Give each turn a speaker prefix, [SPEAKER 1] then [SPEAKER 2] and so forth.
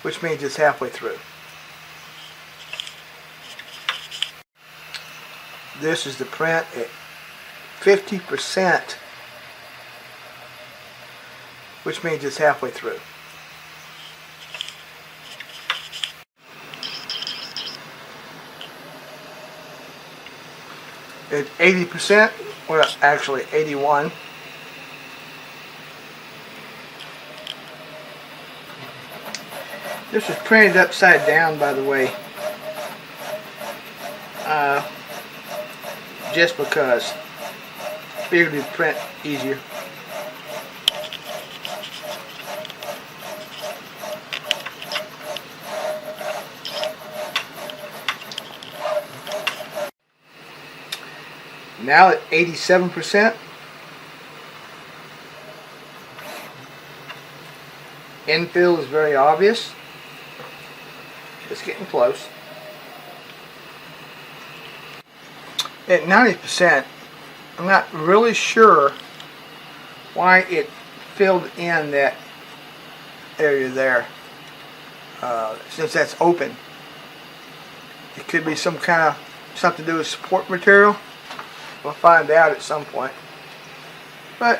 [SPEAKER 1] which means it's halfway through. This is the print at 50%, which means it's halfway through. At 80%, well actually 81. This is printed upside down, by the way, just because it's figured to print easier. Now at 87%. Infill is very obvious. It's getting close. At 90%, I'm not really sure why it filled in that area there, since that's open. It could be some kind of something to do with support material. We'll find out at some point. But